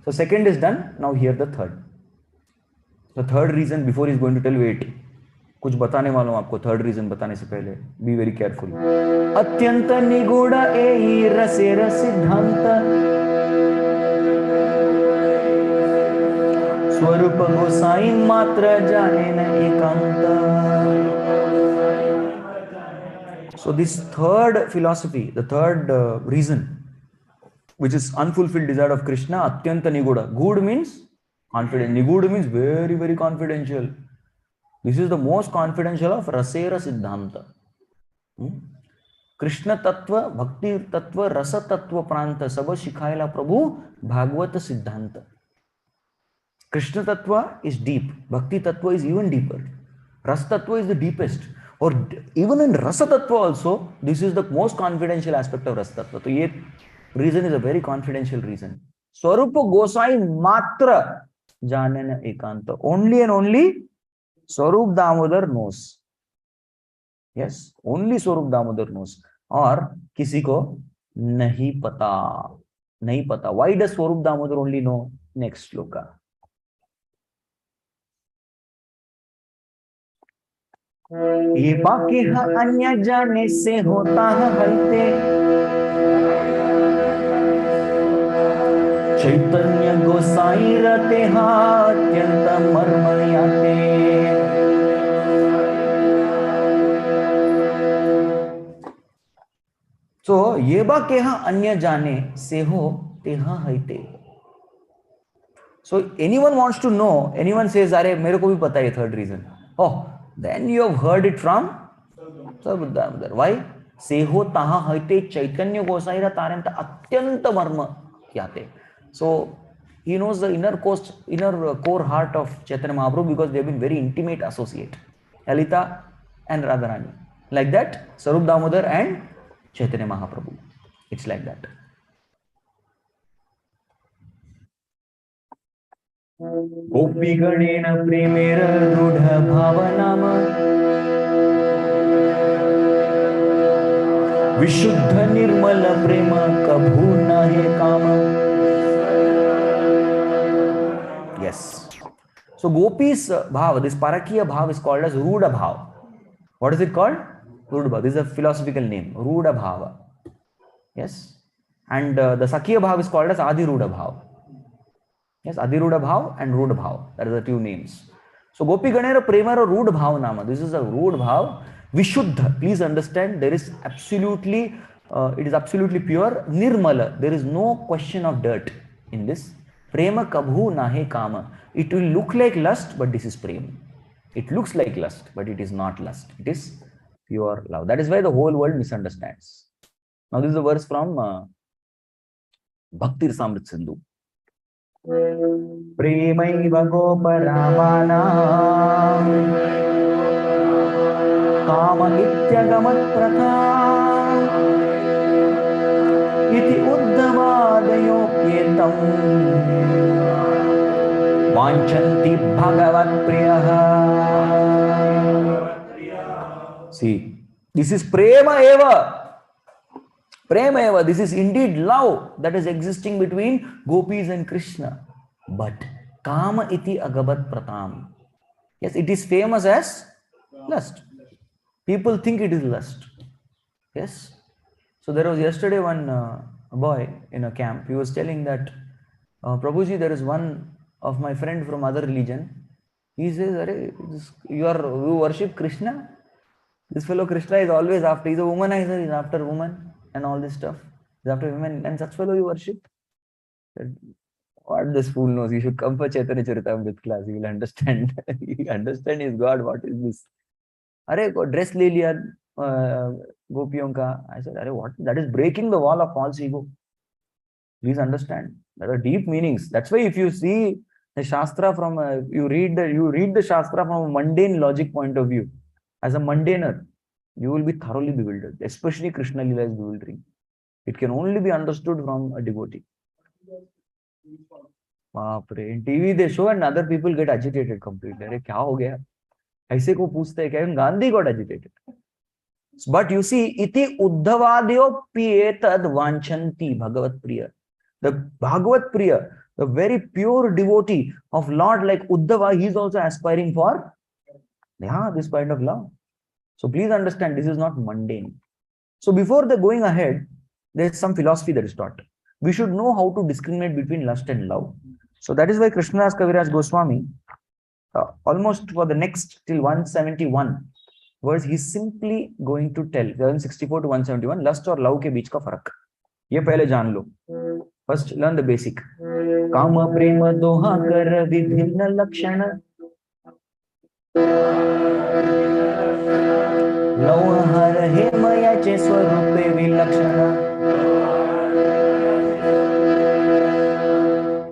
So second is done. Now here the third. The third reason, before he is going to tell, wait, कुछ बताने वाला हूं आपको. थर्ड रीजन बताने से पहले बी वेरी केयरफुल. अत्यंत निगूढ़ एहि रसेर सिद्धांत स्वरूप गोसाई मात्र जाने न एकांत. So this third philosophy, the third reason, which is unfulfilled desire of Krishna, atyanta niguda. Good means confident. Niguda means very, very confidential. This is the most confidential of Rasera Siddhanta. Krishna Tattva, Bhakti Tattva, Rasa Tattva Pranta, Saba Shikhaila Prabhu, Bhagavata Siddhanta. Krishna Tattva is deep. Bhakti Tattva is even deeper. Rasa Tattva is the deepest. Or even in Rasa Tattva also, this is the most confidential aspect of Rasa Tattva. So this reason is a very confidential reason. Swarupa Gosai Matra Janena Ekanta. Only and only Swarup Damodar knows. Yes, only Swarup Damodar knows. Or किसी को नहीं पता. नहीं पता. Why does Swarup Damodar only know? Next sloka. ये बाकी अन्य जाने से होता है हलते चैतन्य गोसाई रते अत्यंत मर्मयाते So, ये बा केहा अन्य जाने से हो तेहा हईते. So, anyone wants to know, anyone says, अरे मेरे को भी पता है third reason. Oh, then you have heard it from Sarvadhamdar. Why? से हो ताहा हईते चैतन्य गोसाईरा तारंत अत्यंत मर्म याते. So, he knows the inner core heart of Chaitanya Mahaprabhu because they have been very intimate associate. Lalita and Radharani. Like that, Sarup Damodar and Chaitanya Mahaprabhu. It's like that. गोपी गणेन प्रेमेर दृढ़ भावनाम विशुद्ध निर्मल प्रेम कभू न है काम. Yes. So Gopi's bhav, this parakiya bhav is called as Ruda bhav. What is it called? Ruda bhav. This is a philosophical name. Ruda bhava. Yes. And the Sakhiya bhav is called as Adi Ruda bhav. Yes, Adi Ruda bhav and Ruda bhav. That are the two names. So Gopi Ganera Prema or Ruda bhav nama. This is a Ruda bhav. Vishuddha. Please understand, there is absolutely, it is absolutely pure. Nirmala. There is no question of dirt in this. Prema kabhu nahe kama. It will look like lust, but this is prema. It looks like lust, but it is not lust. It is pure love. That is why the whole world misunderstands. Now this is a verse from Bhakti Rasamrita Sindhu. Premaiva goparamana kama ityagamat pratha iti uddhavadayo pyetam vanchanti bhagavat priyaha. See, this is prema eva. Prema eva. This is indeed love that is existing between gopis and Krishna. But kama iti agabat pratam. Yes, it is famous as lust. People think it is lust. Yes. So there was yesterday one boy in a camp. He was telling that, Prabhuji, there is one of my friend from other religion. He says, you worship Krishna? This fellow Krishna is always after, he's a womanizer, he's after woman and all this stuff. He's after women, and such fellow you worship? What this fool knows? You should come for Chaitanya Charitamrta class, he will understand. He understand his God, what is this? Arey, dress le liya gopiyon ka. I said, arey, what? That is breaking the wall of false ego. Please understand. There are deep meanings. That's why if you see the Shastra from, you read the Shastra from a mundane logic point of view. As a mundaner, you will be thoroughly bewildered. Especially Krishna Lila is bewildering. It can only be understood from a devotee. In TV they show and other people get agitated completely. Arey, kya ho gaya? Aise ko poochte hai kya? Gandhi got agitated. But you see, iti uddhavadyo piyetad vanchanti bhagavat priya. The Bhagavat priya, the very pure devotee of Lord like Uddhava, he is also aspiring for this kind of love. So please understand, this is not mundane. So before the going ahead, there is some philosophy that is taught. We should know how to discriminate between lust and love. So that is why Krishnadas Kaviraj Goswami, almost for the next till 171 verse, he is simply going to tell 164 to 171 lust or love ke beech ka farak. Ye pehle jaan lo. First learn the basic. Kama prema doha kar vibhinna lakshana lauhar hemayache swarupe vilakshana.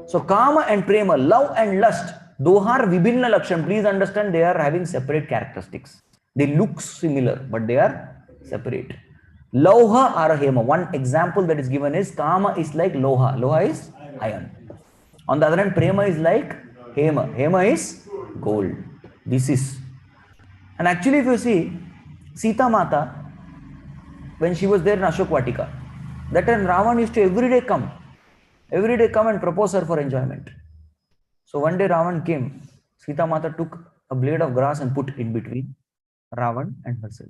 So kama and prema, love and lust, dohar vibhinna lakshan. Please understand, they are having separate characteristics. They look similar, but they are separate. Lauha or hema. One example that is given is kama is like loha. Loha is iron. On the other hand, prema is like hema. Hema is gold. This is. And actually, if you see, Sita Mata, when she was there in Ashok Vatika, that time Ravan used to every day come and propose her for enjoyment. So one day Ravan came, Sita Mata took a blade of grass and put in between. Ravan and herself.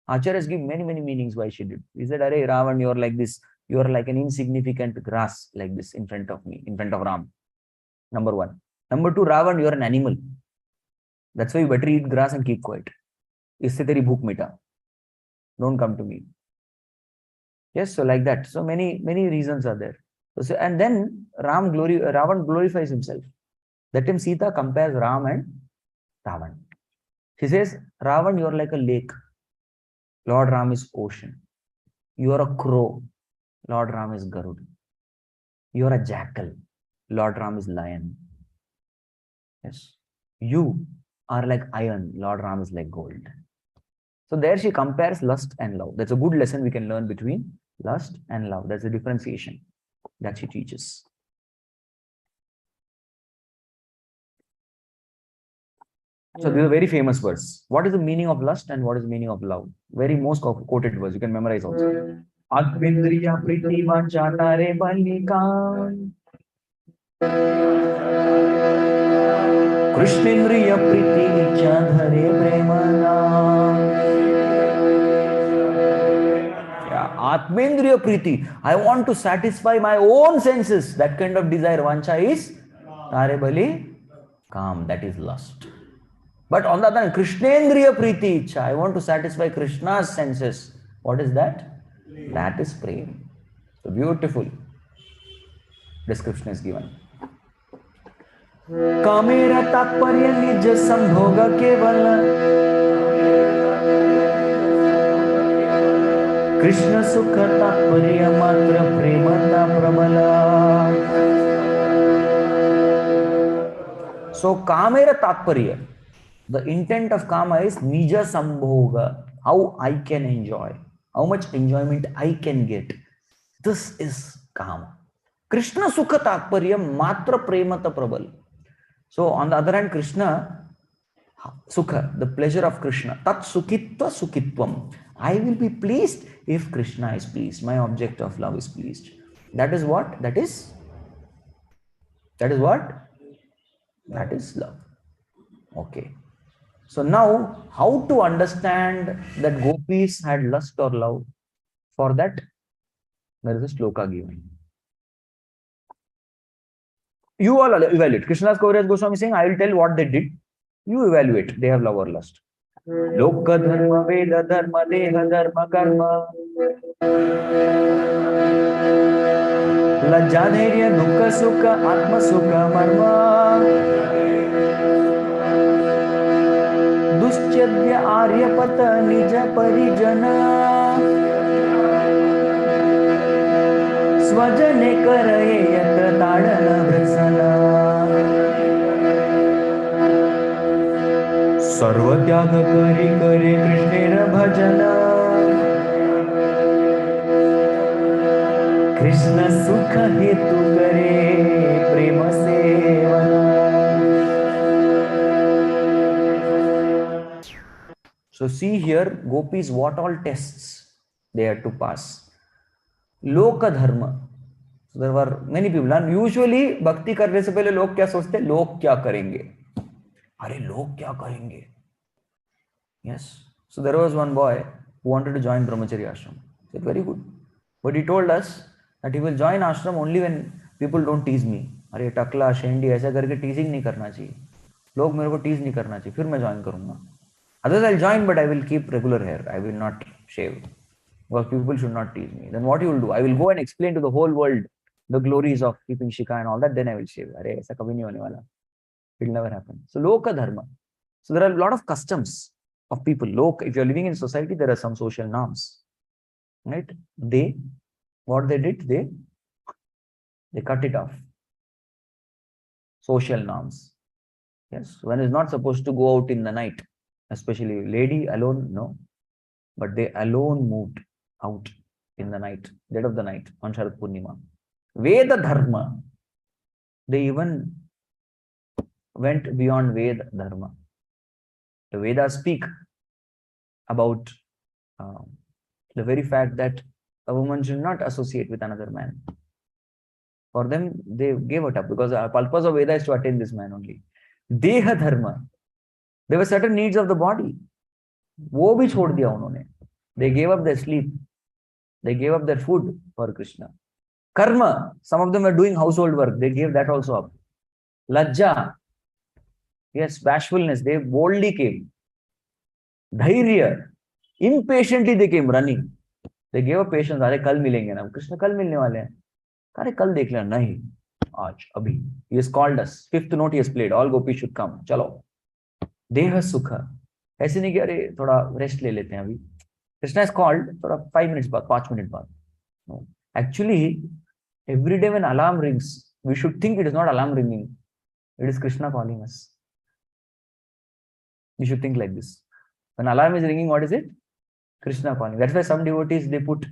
Acharyas give many, many meanings why she did. He said, Arey Ravan, you're like this, you're like an insignificant grass like this in front of me, in front of Ram. Number one. Number two, Ravan, you're an animal. That's why you better eat grass and keep quiet. Isse teri bhook mita. Don't come to me. Yes, so like that. So many, many reasons are there. So, and then Ravan glorifies himself. That time Sita compares Ram and Ravan. She says, Ravan, you're like a lake. Lord Ram is ocean. You are a crow. Lord Ram is Garud. You are a jackal. Lord Ram is lion. Yes. You are like iron. Lord Ram is like gold. So there she compares lust and love. That's a good lesson we can learn between lust and love. That's a differentiation that she teaches. So this is a very famous verse. What is the meaning of lust and what is the meaning of love? Very most quoted verse. You can memorize also. Advindriya priti vanchatare balika. Krishnendriya priti ichha dhare premana. Yeah, Atmendriya priti. I want to satisfy my own senses. That kind of desire. Vancha is Tare bali kam. That is lust. But on the other hand, Krishnendriya priti ichha. I want to satisfy Krishna's senses. What is that? That is prem. So beautiful description is given. Kamera tatparya nija sambhoga kevala. Krishna sukha tatparya matra premata prabala. So kamera tatparya. The intent of kama is nija sambhoga. How I can enjoy. How much enjoyment I can get. This is kama. Krishna sukha tatparya matra premata prabal. So on the other hand, Krishna sukha, the pleasure of Krishna. Tat sukhitva sukhitvam. I will be pleased if Krishna is pleased. My object of love is pleased. That is what? That is what? That is love. Okay. So now, how to understand that gopis had lust or love? For that, there is a sloka given. You all evaluate. Krishnadas Kaviraj Goswami is saying, I will tell what they did. You evaluate. They have love or lust. Loka dharma, veda dharma, deha dharma, karma. Lajja dharya, dukha sukha, atma sukha, marma. Duschadya aryapata, nija parijana. Swajane karaye yatra tadana vrasana. Sarva tyaga kari kare Krishnera bhajana. Krishna sukha hetu kare prema sevana. So see here, gopis, what all tests they had to pass. Loka dharma. So there were many people, and usually bhakti करने से पहले लोग क्या सोचते? लोग क्या करेंगे? अरे लोग क्या करेंगे? Yes. So there was one boy who wanted to join brahmacharya ashram. He said, very good. But he told us that he will join ashram only when people don't tease me. अरे टकला शेंडी ऐसा करके teasing नहीं करना चाहिए. लोग मेरे को tease नहीं करना चाहिए. फिर मैं join करूँगा. Otherwise I'll join, but I will keep regular hair. I will not shave. Because people should not tease me. Then what you will do? I will go and explain to the whole world the glories of keeping shikha and all that. Then I will shave. Arey, aisa kabhi nahi hone wala. It will never happen. So loka dharma. So there are a lot of customs of people. If you're living in society, there are some social norms. Right? What they did, they cut it off. Social norms. Yes. One is not supposed to go out in the night. Especially lady alone, no. But they alone moved out in the night, dead of the night, on Sharad Purnima. Veda Dharma. They even went beyond Veda Dharma. The Vedas speak about the very fact that a woman should not associate with another man. For them, they gave it up because the purpose of Veda is to attain this man only. Deha Dharma. There were certain needs of the body. वो भी छोड़ दिया उन्होंने. They gave up their sleep. They gave up their food for Krishna. Karma, some of them were doing household work. They gave that also up. Lajja, yes, bashfulness, they boldly came. Dhairya, impatiently they came running. They gave up patience. अरे कल मिलेंगे ना, कृष्ण कल मिलने वाले हैं. अरे कल देख लेना. नहीं, आज अभी. He has called us. Fifth note he has played. All gopis should come. चलो. देह सुख. ऐसे नहीं कि अरे थोड़ा रेस्ट ले लेते हैं अभी. Krishna is called थोड़ा 5 minutes बाद, 5 minutes बाद. No. Actually, every day when alarm rings, we should think it is not alarm ringing. It is Krishna calling us. We should think like this. When alarm is ringing, what is it? Krishna calling. That's why some devotees, they put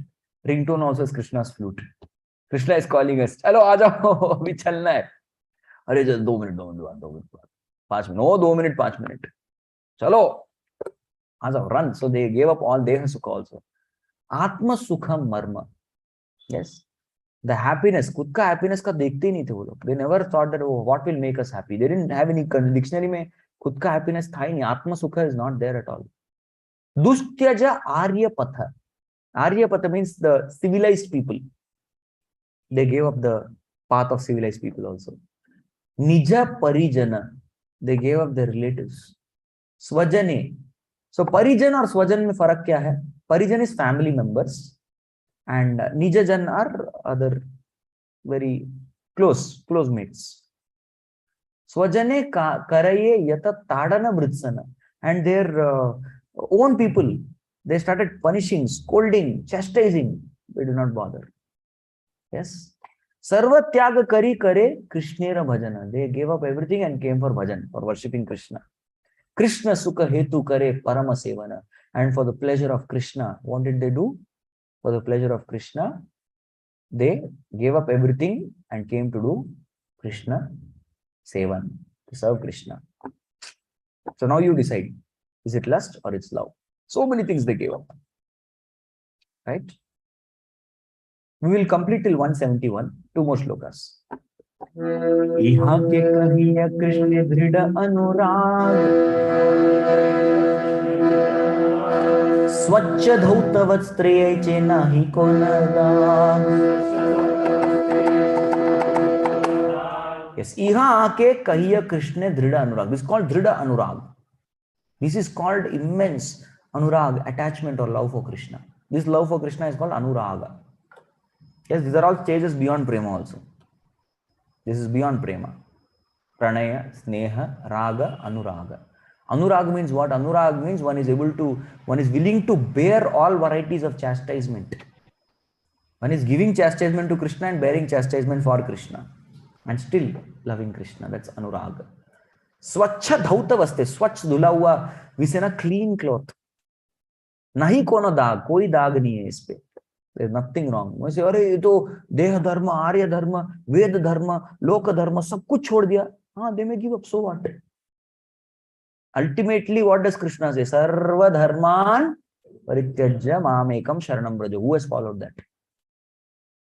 ringtone also as Krishna's flute. Krishna is calling us. Hello, आ जाओ, अभी चलना है. अरे just 2 minutes, 2 minutes बाद, 2 minutes बाद, 5 minutes. No, 2 minutes, 5 minutes. चलो, आ जाओ, run. So they gave up all deha sukha also. Atma sukham marma. Yes. The happiness, खुद का happiness का देखते ही नहीं थे वो लोग. They never thought that, oh, what will make us happy. They didn't have any dictionary में खुद का happiness था ही नहीं. आत्म सुख is not there at all. दुष्ट्यज आर्यपथ. Aryapatha means the civilized people. They gave up the path of civilized people also. Nija parijana. They gave up their relatives. Swajane. So parijan or swajan में फर्क क्या है? Parijan is family members and nijajan are other very close mates. Swajane karaye yata tadana britsana. And their own people, they started punishing, scolding, chastising. They do not bother. Yes. Sarva tyaga kari kare Krishnera bhajana. They gave up everything and came for bhajan, for worshipping Krishna. Krishna sukha hetu kare parama sevana. And for the pleasure of Krishna, what did they do? For the pleasure of Krishna, they gave up everything and came to do Krishna sevan, to serve Krishna. So now you decide, is it lust or it's love? So many things they gave up. Right? We will complete till 171, 2 more shlokas. इहा के कहिया कृष्ण दृढ़ अनुराग स्वच्छ धौत वस्त्रे नाही कोन दाग. Yes, इहा के कहिया कृष्ण दृढ़ अनुराग. This is called दृढ़ अनुराग. This is called immense anurag, attachment or love for Krishna. This love for Krishna is called anuraga. Yes, these are all stages beyond prema also. This is beyond prema. Pranaya, sneha, raga, anuraga. Anurag means what? Anurag means one is willing to bear all varieties of chastisement. One is giving chastisement to Krishna and bearing chastisement for Krishna. And still loving Krishna. That's anuraga. Swachha dhauta vaste. Swachh dhula hua. We say na clean cloth. Nahi kono daag. Koi daag nahi hai is pe. There's nothing wrong. We say, अरे ये तो देह धर्म, आर्य धर्म, वेद धर्म, लोक धर्म, सब कुछ छोड़ दिया. हाँ, they may give up. So what? Ultimately, what does Krishna say? Sarva dharman parityajya mamekam sharanam braja. Who has followed that?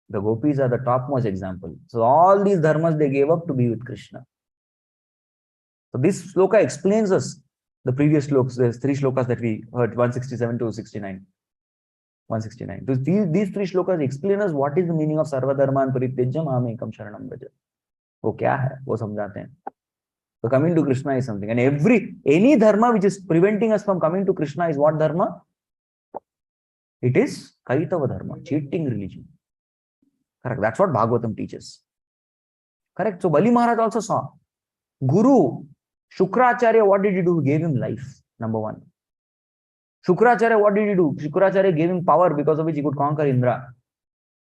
The gopis are the topmost example. So all these dharmas they gave up to be with Krishna. So this shloka explains us the previous shlokas. There's 3 shlokas that we heard, 167 to 69. 169. So these 3 shlokas explain us what is the meaning of sarva dharman parityajya mamekam sharanam braja. वो क्या है वो समझाते हैं. So coming to Krishna is something, and any dharma which is preventing us from coming to Krishna is what dharma? It is kaitava dharma, cheating religion. Correct. That's what Bhagavatam teaches. Correct. So Bali Maharaj also saw Guru Shukracharya. What did he do? He gave him life. Number 1. Shukracharya, what did he do? Shukracharya gave him power because of which he could conquer Indra.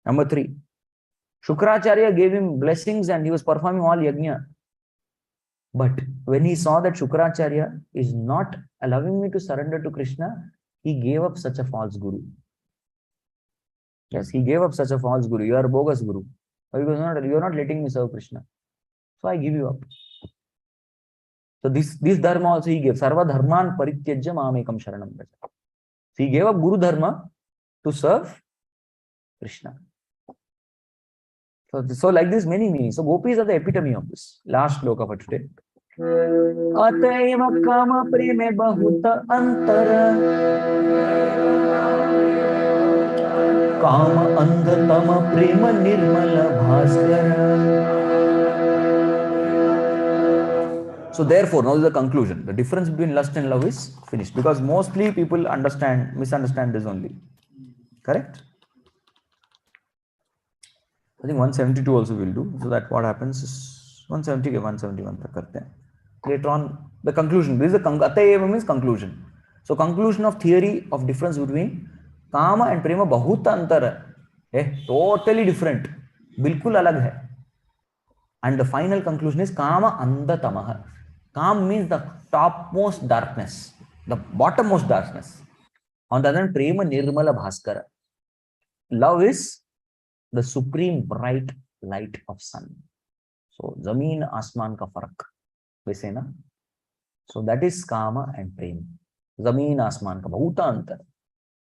Number 3. Shukracharya gave him blessings and he was performing all yajna. But when he saw that Shukracharya is not allowing me to surrender to Krishna, he gave up such a false guru. Yes, he gave up such a false guru. You are a bogus guru. You are not letting me serve Krishna. So I give you up. So this dharma also he gave. Sarva dharman parityajya mamekam sharanam braja. So he gave up guru dharma to serve Krishna. So like this many meanings. So gopis are the epitome of this. Last shloka for today. अतएव काम प्रेमे बहुत अंतर, काम अंध तम प्रेम निर्मल Bhaskar. So therefore, now is the conclusion. The difference between lust and love is finished, because mostly people misunderstand this only. Correct? I think 172 also will do. So that what happens is 170 ke 171 tak karte hain. Later on, the conclusion. This is the Atayeva means conclusion. So conclusion of theory of difference between Kama and Prema bahut antar hai. Totally different. Bilkul alag hai. And the final conclusion is Kama Andatamaha. Kam means the topmost darkness, the bottommost darkness. On the other hand, Prema Nirmala Bhaskara. Love is the supreme bright light of sun. So, Zameen Asman ka farak. We say na. So that is Kama and Prema. Zameen Asman ka bhuta antar.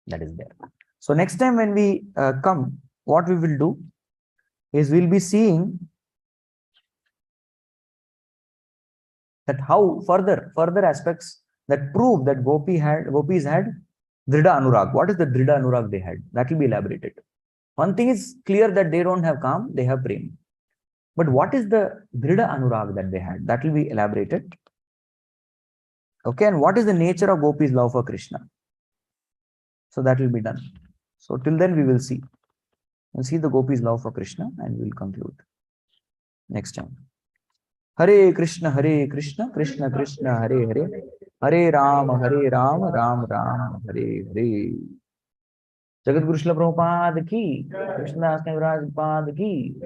That is there. So next time when we come, what we will do is we'll be seeing that how further aspects that prove that gopis had Dhrida Anurag. What is the Dhrida Anurag they had? That will be elaborated. One thing is clear that they don't have Kam, they have Prem. But what is the Dhrida Anurag that they had? That will be elaborated. Okay, and what is the nature of gopis' love for Krishna? So that will be done. So till then we will see. We'll see the gopis' love for Krishna and we'll conclude next time. Hare Krishna, Krishna Krishna, Hare Hare, Hare Ram, Ram Ram, Hare Hare. Jagat Guru Srila Prabhupada ki, Krishna Das Kaviraj Pad ki.